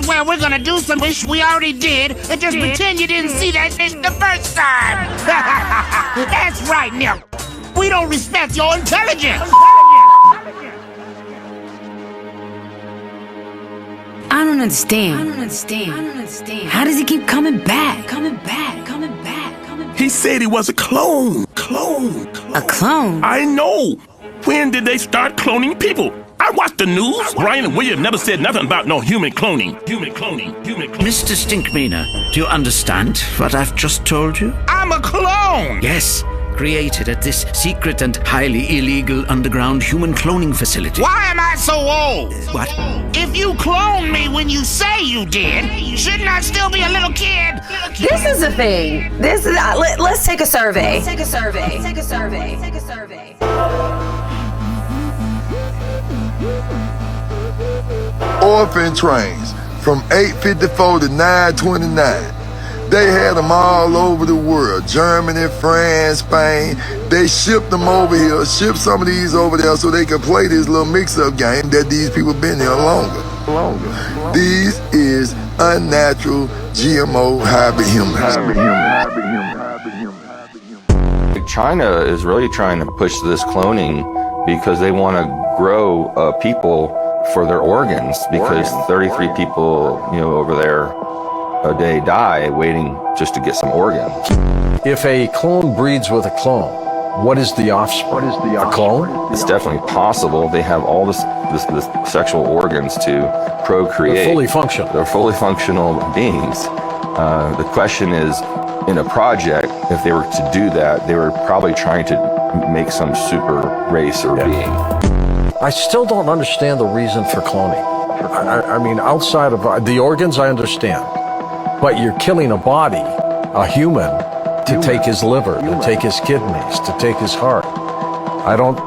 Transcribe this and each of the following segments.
is where we're gonna do some wish we already did and just pretend you didn't see that shit the first time. That's right, Nick. We don't respect your intelligence. I don't understand. How does he keep coming back? He said he was a clone. A clone? I know. When did they start cloning people? I watched the news. Brian and William never said nothing about no human cloning. Mr. Stinkmeaner, do you understand what I've just told you? I'm a clone. Yes, created at this secret and highly illegal underground human cloning facility. Why am I so old? What? If you cloned me when you say you did, shouldn't I still be a little kid? This is the thing. Let's take a survey. Orphan trains from 854 to 929. They had them all over the world. Germany, France, Spain. They shipped them over here, shipped some of these over there so they could play this little mix-up game that these people been here longer. These is unnatural GMO hybrid humans. China is really trying to push this cloning because they want to grow people for their organs, because 33 people, over there a day die waiting just to get some organs. If a clone breeds with a clone, what is the offspring? A clone? It's definitely possible. They have all this sexual organs to procreate. They're fully functional. They're fully functional beings. The question is, in a project, if they were to do that, they were probably trying to make some super race or being. I still don't understand the reason for cloning. I mean, outside of the organs, I understand. But you're killing a body, a human, to take his liver, to take his kidneys, to take his heart. I don't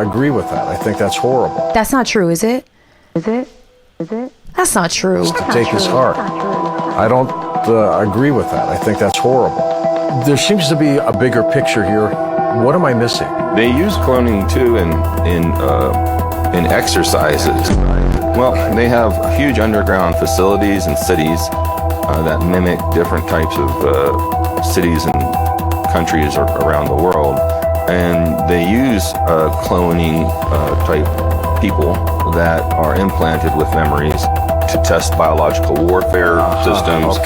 agree with that. I think that's horrible. That's not true, is it? Is it? That's not true. It's to take his heart. I don't agree with that. I think that's horrible. There seems to be a bigger picture here. What am I missing? They use cloning too in exercises. Well, they have huge underground facilities and cities that mimic different types of cities and countries around the world, and they use cloning type people that are implanted with memories to test biological warfare systems,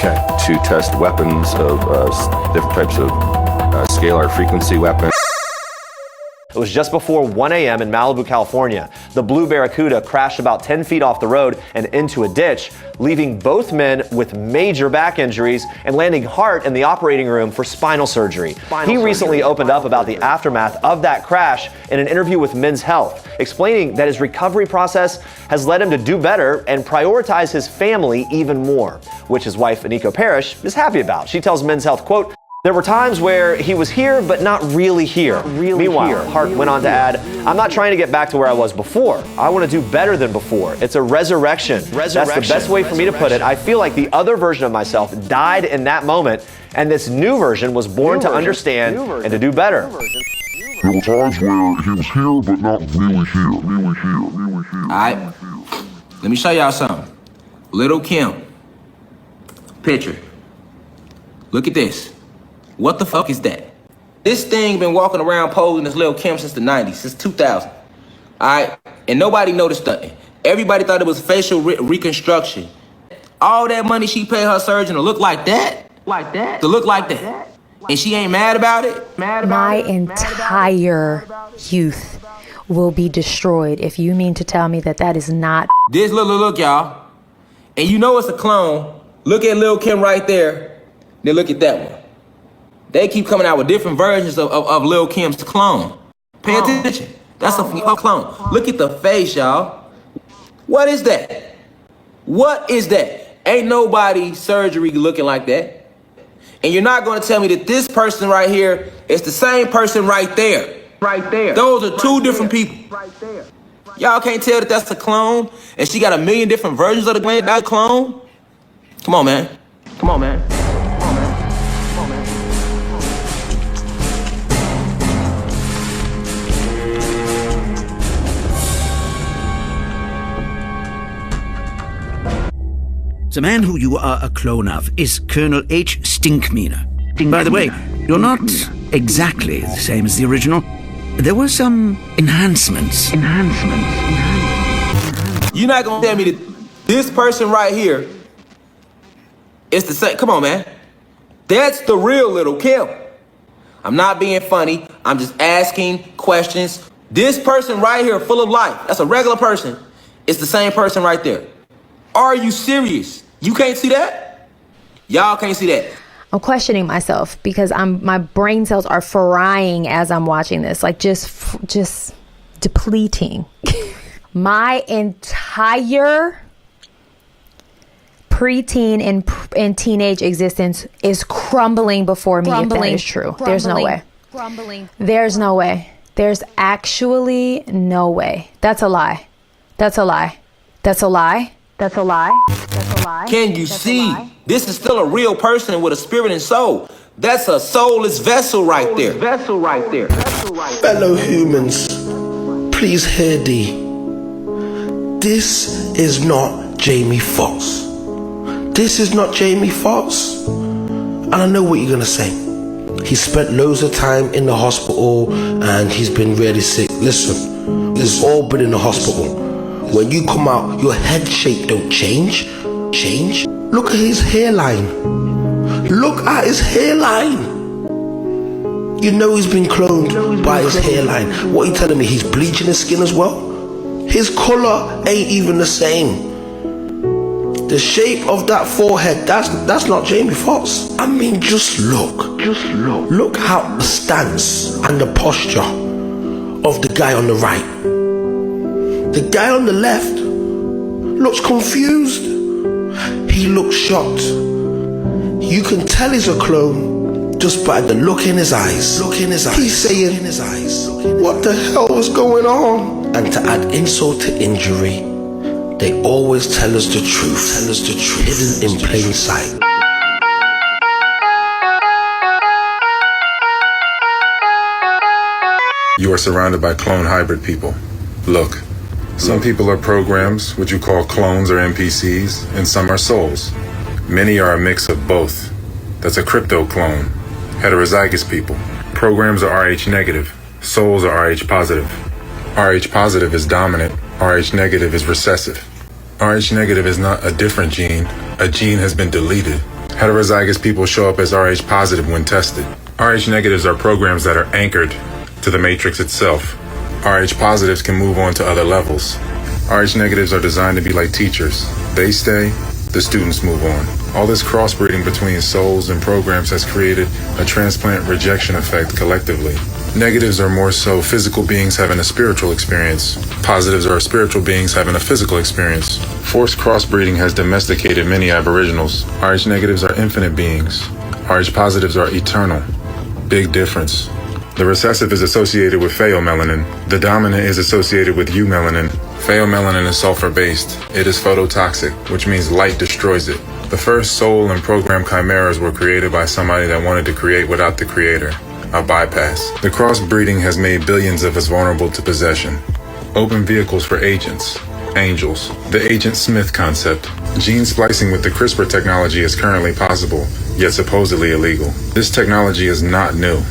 to test weapons of different types of scalar frequency weapons. It was just before 1 a.m. in Malibu, California. The Blue Barracuda crashed about 10 feet off the road and into a ditch, leaving both men with major back injuries and landing Hart in the operating room for spinal surgery. He recently opened up about the aftermath of that crash in an interview with Men's Health, explaining that his recovery process has led him to do better and prioritize his family even more, which his wife, Aniko Parrish, is happy about. She tells Men's Health, quote, "There were times where he was here, but not really here." Meanwhile, Hart went on to add, "I'm not trying to get back to where I was before. I want to do better than before. It's a resurrection. That's the best way for me to put it. I feel like the other version of myself died in that moment, and this new version was born to understand and to do better." There were times where he was here, but not really here. Alright, let me show y'all something. Little Kim. Picture. Look at this. What the fuck is that? This thing been walking around posing as Lil Kim since the 90s, since 2000. Alright? And nobody noticed nothing. Everybody thought it was facial reconstruction. All that money she paid her surgeon to look like that? To look like that. And she ain't mad about it? My entire youth will be destroyed if you mean to tell me that that is not. This, look, y'all. And you know it's a clone. Look at Lil Kim right there. Then look at that one. They keep coming out with different versions of Lil Kim's clone. Pay attention. That's a clone. Look at the face, y'all. What is that? What is that? Ain't nobody surgery looking like that. And you're not going to tell me that this person right here is the same person right there. Those are two different people. Y'all can't tell that that's a clone, and she got a million different versions of that clone? Come on, man. The man who you are a clone of is Colonel H. Stinkmeaner. By the way, you're not exactly the same as the original. There were some enhancements. You're not gonna tell me that this person right here is the same. Come on, man. That's the real Little Kim. I'm not being funny. I'm just asking questions. This person right here, full of life, that's a regular person, is the same person right there. Are you serious? You can't see that? Y'all can't see that. I'm questioning myself because my brain cells are frying as I'm watching this, like just depleting. My entire preteen and teenage existence is crumbling before me. If that is true, there's no way. There's no way. There's actually no way. That's a lie. That's a lie. That's a lie. That's a lie. That's a lie. Can you see? This is still a real person with a spirit and soul. That's a soulless vessel right there. Fellow humans, please hear thee. This is not Jamie Foxx. This is not Jamie Foxx. And I know what you're gonna say. He spent loads of time in the hospital and he's been really sick. Listen, we've all been in the hospital. When you come out, your head shape don't change. Look at his hairline. Look at his hairline. You know he's been cloned by his hairline. What are you telling me? He's bleaching his skin as well? His color ain't even the same. The shape of that forehead, that's not Jamie Foxx. I mean, just look. Look how the stance and the posture of the guy on the right. The guy on the left looks confused. He looks shocked. You can tell he's a clone just by the look in his eyes. He's saying, what the hell is going on? And to add insult to injury, they always tell us the truth, hidden in plain sight. You are surrounded by clone hybrid people. Look, some people are programs, which you call clones or NPCs, and some are souls. Many are a mix of both. That's a crypto clone. Heterozygous people. Programs are Rh negative. Souls are Rh positive. Rh positive is dominant. Rh negative is recessive. Rh negative is not a different gene. A gene has been deleted. Heterozygous people show up as Rh positive when tested. Rh negatives are programs that are anchored to the matrix itself. Rh positives can move on to other levels. Rh negatives are designed to be like teachers. They stay, the students move on. All this crossbreeding between souls and programs has created a transplant rejection effect collectively. Negatives are more so physical beings having a spiritual experience. Positives are spiritual beings having a physical experience. Forced crossbreeding has domesticated many aboriginals. Rh negatives are infinite beings. Rh positives are eternal. Big difference. The recessive is associated with pheomelanin. The dominant is associated with eumelanin. Pheomelanin is sulfur-based. It is phototoxic, which means light destroys it. The first soul and program chimeras were created by somebody that wanted to create without the creator. A bypass. The crossbreeding has made billions of us vulnerable to possession. Open vehicles for agents. Angels. The Agent Smith concept. Gene splicing with the CRISPR technology is currently possible, yet supposedly illegal. This technology is not new.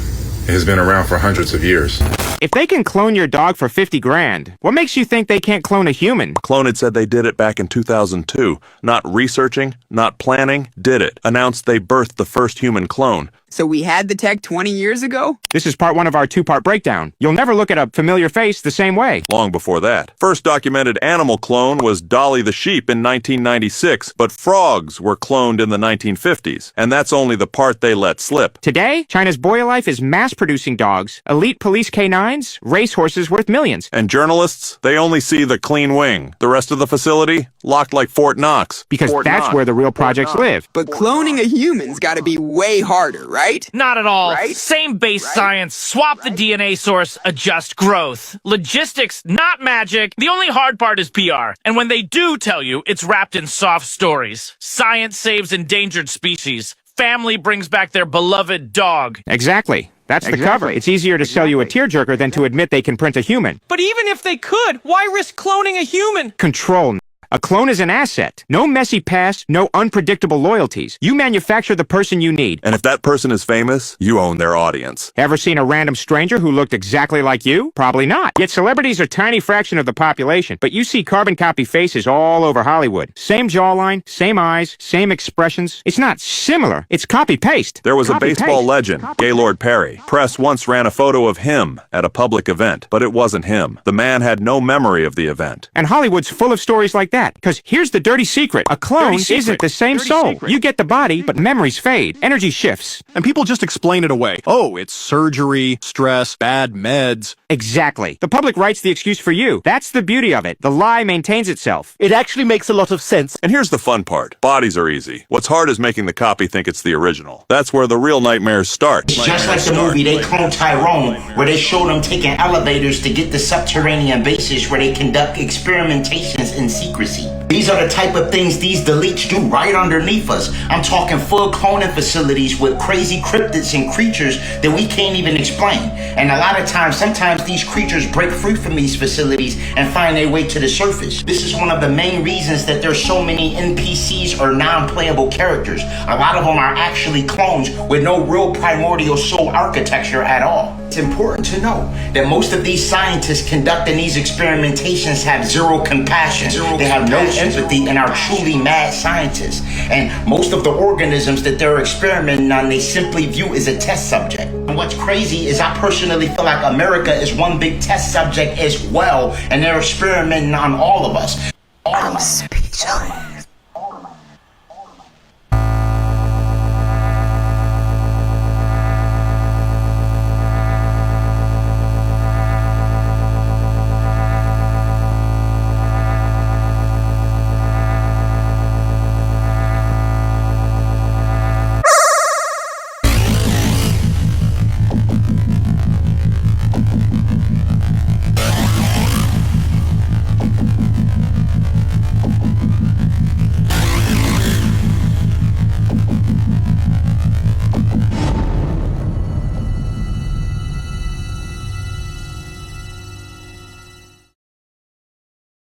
It has been around for hundreds of years. If they can clone your dog for 50 grand, what makes you think they can't clone a human? Cloned said they did it back in 2002. Not researching, not planning, did it. Announced they birthed the first human clone. So we had the tech 20 years ago? This is part one of our two-part breakdown. You'll never look at a familiar face the same way. Long before that. First documented animal clone was Dolly the sheep in 1996, but frogs were cloned in the 1950s, and that's only the part they let slip. Today, China's Boy Life is mass-producing dogs, elite police canines, racehorses worth millions. And journalists, they only see the clean wing. The rest of the facility, locked like Fort Knox. Because that's where the real projects live. But cloning a human's gotta be way harder, right? Not at all. Right? Same base science. Swap the DNA source, adjust growth. Logistics, not magic. The only hard part is PR. And when they do tell you, it's wrapped in soft stories. Science saves endangered species. Family brings back their beloved dog. Exactly. That's the cover. It's easier to sell you a tearjerker than to admit they can print a human. But even if they could, why risk cloning a human? Control. A clone is an asset. No messy past, no unpredictable loyalties. You manufacture the person you need. And if that person is famous, you own their audience. Ever seen a random stranger who looked exactly like you? Probably not. Yet celebrities are a tiny fraction of the population, but you see carbon copy faces all over Hollywood. Same jawline, same eyes, same expressions. It's not similar, it's copy-paste. There was a baseball legend, Gaylord Perry. Press once ran a photo of him at a public event, but it wasn't him. The man had no memory of the event. And Hollywood's full of stories like that, because here's the dirty secret. A clone isn't the same soul. You get the body, but memories fade. Energy shifts. And people just explain it away. Oh, it's surgery, stress, bad meds. Exactly. The public writes the excuse for you. That's the beauty of it. The lie maintains itself. It actually makes a lot of sense. And here's the fun part. Bodies are easy. What's hard is making the copy think it's the original. That's where the real nightmares start. It's just like the movie They Cloned Tyrone, where they showed them taking elevators to get to subterranean bases where they conduct experimentations in secrecy. These are the type of things these deletes do right underneath us. I'm talking full cloning facilities with crazy cryptids and creatures that we can't even explain. And a lot of times, sometimes these creatures break free from these facilities and find their way to the surface. This is one of the main reasons that there's so many NPCs or non-playable characters. A lot of them are actually clones with no real primordial soul architecture at all. It's important to know that most of these scientists conducting these experimentations have zero compassion. They have no empathy and are truly mad scientists. And most of the organisms that they're experimenting on, they simply view as a test subject. And what's crazy is I personally feel like America is one big test subject as well, and they're experimenting on all of us. I'm speechless.